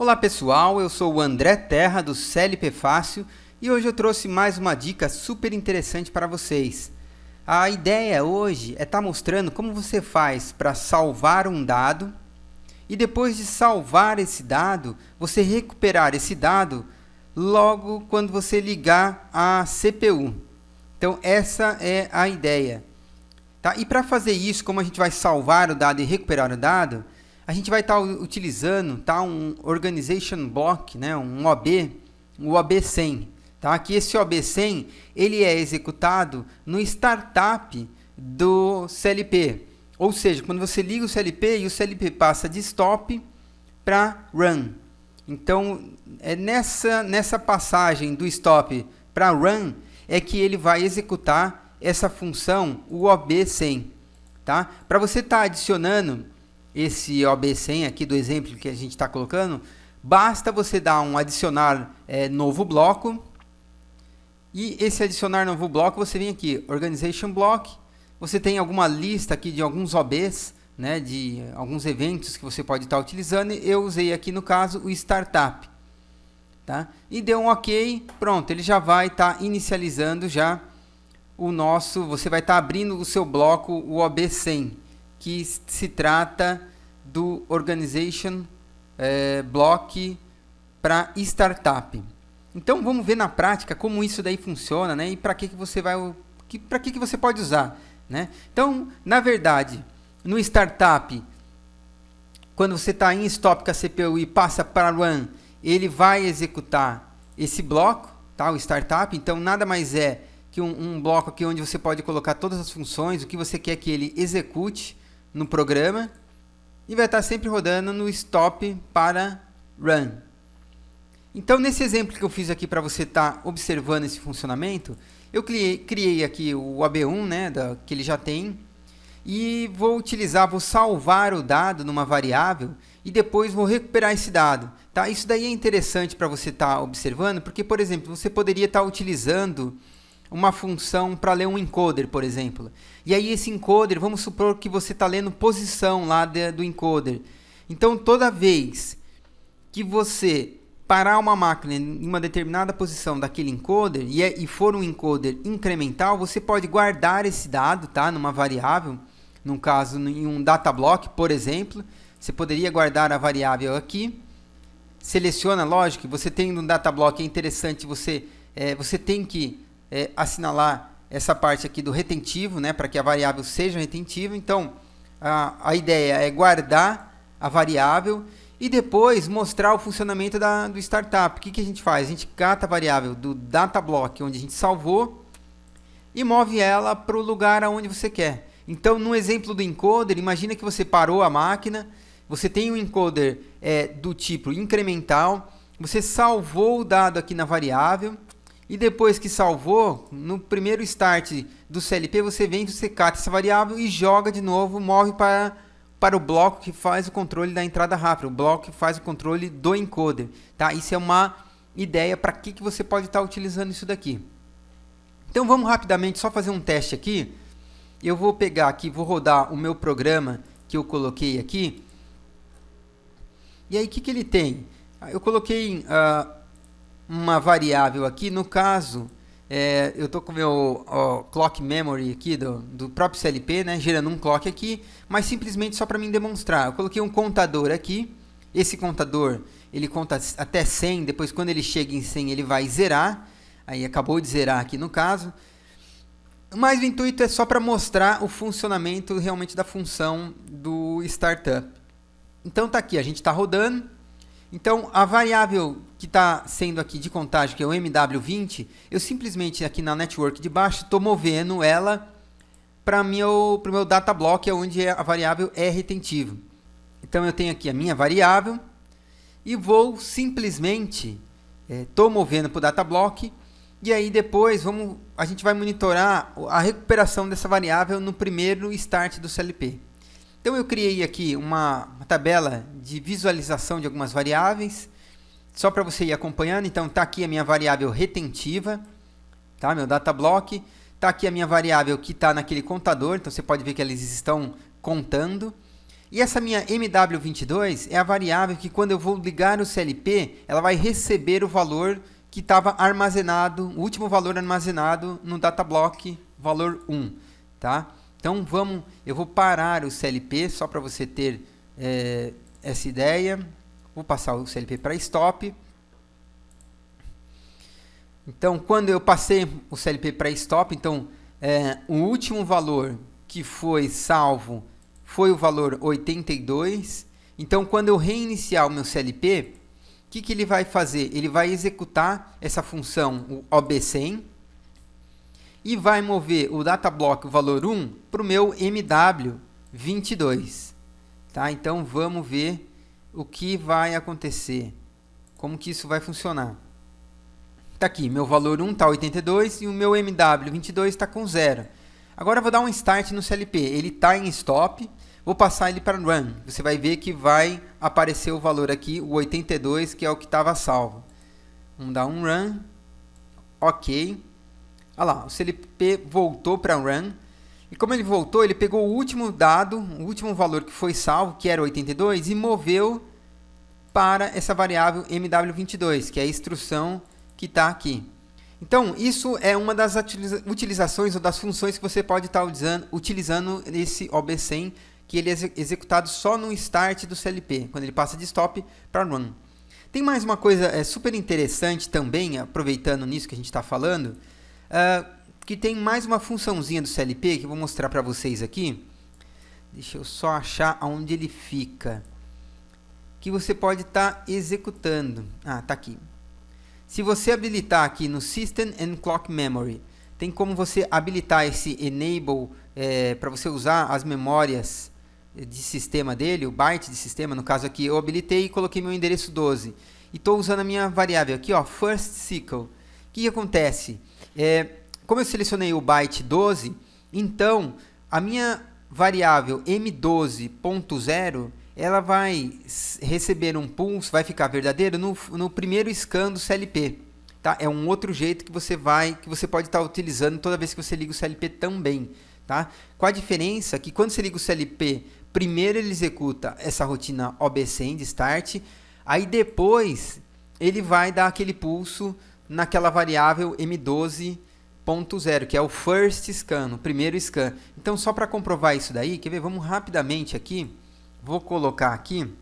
Olá pessoal, eu sou o André Terra do CLP Fácil e hoje eu trouxe mais uma dica super interessante para vocês. A ideia hoje é estar mostrando como você faz para salvar um dado e depois de salvar esse dado, você recuperar esse dado logo quando você ligar a CPU. Então essa é a ideia. Tá? E para fazer isso, como a gente vai salvar o dado e recuperar o dado, a gente vai estar utilizando um Organization Block, né, um OB100. Tá? Que esse OB100 ele é executado no startup do CLP. Ou seja, quando você liga o CLP e o CLP passa de stop para run. Então, é nessa passagem do stop para run é que ele vai executar essa função, o OB100. Tá? Para você estar adicionando esse OB100 aqui do exemplo que a gente está colocando, basta você dar um adicionar novo bloco. E esse adicionar novo bloco, você vem aqui, Organization Block, você tem alguma lista aqui de alguns OBs, né, de alguns eventos que você pode estar utilizando. Eu usei aqui no caso o Startup. Tá? E deu um OK, pronto, ele já vai estar inicializando já você vai estar abrindo o seu bloco, o OB100, que se trata do Organization Block para Startup. Então vamos ver na prática como isso daí funciona, né? E para que você você pode usar, né? Então, na verdade, no Startup, quando você está em stop com a CPU e passa para run, ele vai executar esse bloco, tá? O Startup. Então nada mais é que um bloco aqui onde você pode colocar todas as funções, o que você quer que ele execute no programa, e vai estar sempre rodando no stop para run. Então, nesse exemplo que eu fiz aqui para você estar observando esse funcionamento, eu criei aqui o OB1, né, que ele já tem, e vou salvar o dado numa variável e depois vou recuperar esse dado. Tá? Isso daí é interessante para você estar observando, porque, por exemplo, você poderia estar utilizando uma função para ler um encoder, por exemplo. E aí esse encoder, vamos supor que você está lendo posição lá do encoder. Então, toda vez que você parar uma máquina em uma determinada posição daquele encoder e for um encoder incremental, você pode guardar esse dado, tá, numa variável, no caso em um data block, por exemplo. Você poderia guardar a variável aqui. Seleciona, lógico, você tem um data block, é interessante, você tem que assinalar essa parte aqui do retentivo, né, para que a variável seja retentiva. Então, a ideia é guardar a variável e depois mostrar o funcionamento do startup. O que a gente faz? A gente cata a variável do data block, onde a gente salvou, e move ela para o lugar aonde você quer. Então, no exemplo do encoder, imagina que você parou a máquina, você tem um encoder do tipo incremental, você salvou o dado aqui na variável, e depois que salvou, no primeiro start do CLP, você cata essa variável e joga de novo, move para o bloco que faz o controle da entrada rápida, o bloco que faz o controle do encoder. Tá? Isso é uma ideia para que você pode estar utilizando isso daqui. Então vamos rapidamente só fazer um teste aqui. Eu vou pegar aqui, vou rodar o meu programa que eu coloquei aqui. E aí o que ele tem? Eu coloquei uma variável aqui, no caso, eu estou com o meu clock memory aqui do próprio CLP, né, gerando um clock aqui, mas simplesmente só para mim demonstrar. Eu coloquei um contador aqui, esse contador ele conta até 100, depois quando ele chega em 100 ele vai zerar, aí acabou de zerar aqui no caso, mas o intuito é só para mostrar o funcionamento realmente da função do startup. Então tá aqui, a gente está rodando. Então, a variável que está sendo aqui de contagem, que é o MW20, eu simplesmente aqui na network de baixo estou movendo ela para o meu data block, onde a variável é retentiva. Então, eu tenho aqui a minha variável e vou simplesmente, estou movendo para o data block, e aí depois a gente vai monitorar a recuperação dessa variável no primeiro start do CLP. Então eu criei aqui uma tabela de visualização de algumas variáveis, só para você ir acompanhando. Então está aqui a minha variável retentiva, tá? Meu data block. Está aqui a minha variável que está naquele contador, então você pode ver que eles estão contando. E essa minha MW22 é a variável que quando eu vou ligar o CLP, ela vai receber o valor que estava armazenado, o último valor armazenado no datablock valor 1, tá? Então eu vou parar o CLP só para você ter essa ideia. Vou passar o CLP para stop. Então, quando eu passei o CLP para stop, então o último valor que foi salvo foi o valor 82. Então, quando eu reiniciar o meu CLP, o que ele vai fazer? Ele vai executar essa função, o OB100, e vai mover o datablock, o valor 1, para o meu MW22. Tá? Então, vamos ver o que vai acontecer, como que isso vai funcionar. Está aqui, meu valor 1 está 82 e o meu MW22 está com 0. Agora eu vou dar um start no CLP, ele está em stop, vou passar ele para run. Você vai ver que vai aparecer o valor aqui, o 82, que é o que estava salvo. Vamos dar um run, ok. Olha lá, o CLP voltou para run. E como ele voltou, ele pegou o último dado, o último valor que foi salvo, que era 82, e moveu para essa variável MW22, que é a instrução que está aqui. Então, isso é uma das utilizações ou das funções que você pode estar utilizando nesse OB100, que ele é executado só no start do CLP, quando ele passa de stop para run. Tem mais uma coisa super interessante também, aproveitando nisso que a gente está falando, que tem mais uma funçãozinha do CLP que eu vou mostrar para vocês aqui. Deixa eu só achar onde ele fica. Que você pode estar executando. Ah, tá aqui. Se você habilitar aqui no System and Clock Memory, tem como você habilitar esse Enable para você usar as memórias de sistema dele, o byte de sistema. No caso aqui, eu habilitei e coloquei meu endereço 12. E estou usando a minha variável aqui, ó, First Cycle. O que acontece? Como eu selecionei o byte 12, então a minha variável M12.0 ela vai receber um pulso, vai ficar verdadeiro no primeiro scan do CLP. Tá? É um outro jeito que você pode estar utilizando toda vez que você liga o CLP também. Tá? Com a diferença que quando você liga o CLP, primeiro ele executa essa rotina OB100 de start, aí depois ele vai dar aquele pulso naquela variável M12.0, que é o first scan, o primeiro scan. Então, só para comprovar isso daí, quer ver? Vamos rapidamente aqui. Vou colocar aqui,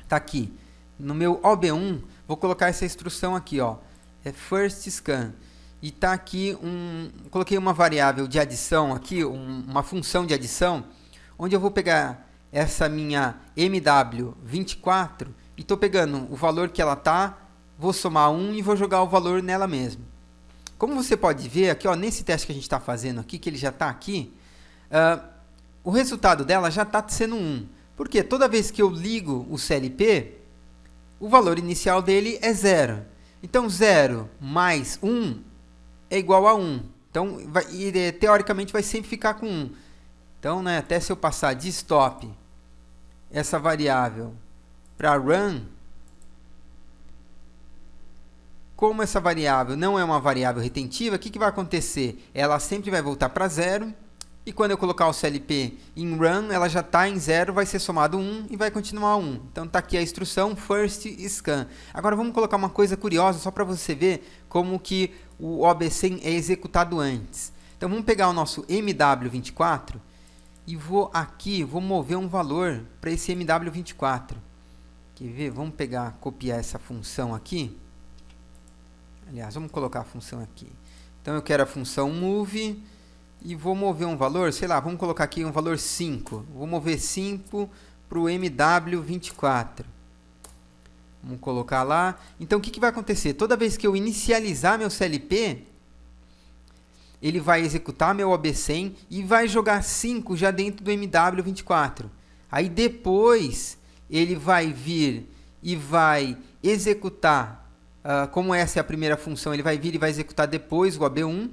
tá aqui, no meu OB1, vou colocar essa instrução aqui, ó, é first scan, e tá aqui coloquei uma variável de adição aqui, uma função de adição, onde eu vou pegar essa minha MW24 e estou pegando o valor que ela tá, vou somar 1 e vou jogar o valor nela mesmo. Como você pode ver aqui, ó, nesse teste que a gente está fazendo aqui, que ele já está aqui, o resultado dela já está sendo 1. Porque toda vez que eu ligo o CLP, o valor inicial dele é 0. Então, 0 mais 1 é igual a 1. Então, teoricamente, vai sempre ficar com 1. Então, né, até se eu passar de stop essa variável para run, como essa variável não é uma variável retentiva, o que vai acontecer? Ela sempre vai voltar para 0. E quando eu colocar o CLP em run, ela já está em 0, vai ser somado 1 e vai continuar 1. Então está aqui a instrução first scan. Agora vamos colocar uma coisa curiosa só para você ver como que o OB100 é executado antes. Então vamos pegar o nosso MW24 e vou mover um valor para esse MW24. Quer ver? Vamos copiar essa função aqui. Aliás, vamos colocar a função aqui. Então eu quero a função move. E vou mover um valor, sei lá, vamos colocar aqui um valor 5. Vou mover 5 para o MW24. Vamos colocar lá. Então, o que vai acontecer? Toda vez que eu inicializar meu CLP, ele vai executar meu OB100 e vai jogar 5 já dentro do MW24. Aí, depois, ele vai vir e vai executar, como essa é a primeira função, ele vai vir e vai executar depois o OB1.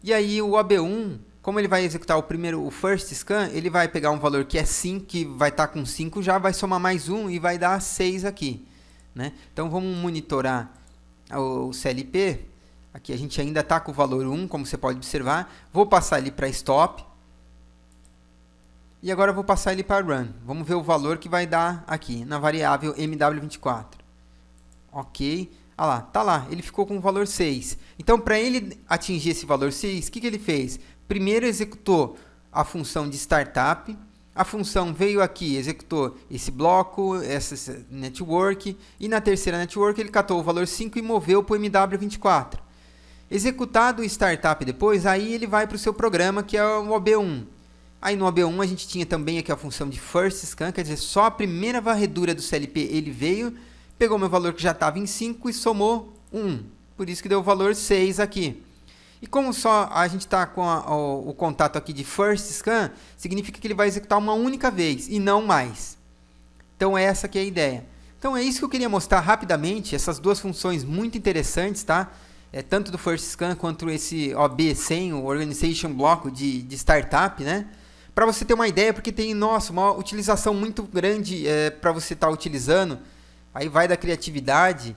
E aí o OB1, como ele vai executar o first scan, ele vai pegar um valor que é 5, que vai estar com 5 já, vai somar mais 1 e vai dar 6 aqui. Né? Então vamos monitorar o CLP. Aqui a gente ainda está com o valor 1, como você pode observar. Vou passar ele para stop. E agora eu vou passar ele para run. Vamos ver o valor que vai dar aqui na variável MW24. Ok. Ah lá, tá lá, ele ficou com o valor 6. Então, para ele atingir esse valor 6, o que ele fez? Primeiro executou a função de startup, a função veio aqui, executou esse bloco, essa network, e na terceira network ele catou o valor 5 e moveu para o MW24. Executado o startup depois, aí ele vai para o seu programa, que é o OB1. Aí no OB1 a gente tinha também aqui a função de first scan, quer dizer, só a primeira varredura do CLP ele veio, pegou meu valor que já estava em 5 e somou 1. Por isso que deu o valor 6 aqui. E como só a gente está com o contato aqui de first scan, significa que ele vai executar uma única vez e não mais. Então essa aqui é a ideia. Então é isso que eu queria mostrar rapidamente, essas duas funções muito interessantes, tá? Tanto do first scan quanto esse OB100, o Organization Block de startup, né? Para você ter uma ideia, porque tem, nossa, uma utilização muito grande para você estar utilizando. Aí vai da criatividade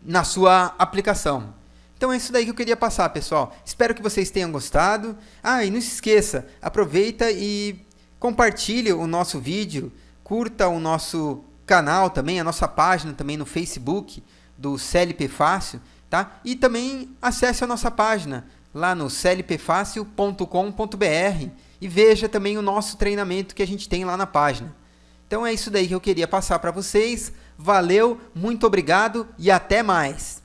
na sua aplicação. Então é isso daí que eu queria passar, pessoal. Espero que vocês tenham gostado. Ah, e não se esqueça, aproveita e compartilhe o nosso vídeo, curta o nosso canal também, a nossa página também no Facebook do CLP Fácil, tá? E também acesse a nossa página lá no clpfacil.com.br e veja também o nosso treinamento que a gente tem lá na página. Então é isso daí que eu queria passar para vocês. Valeu, muito obrigado e até mais!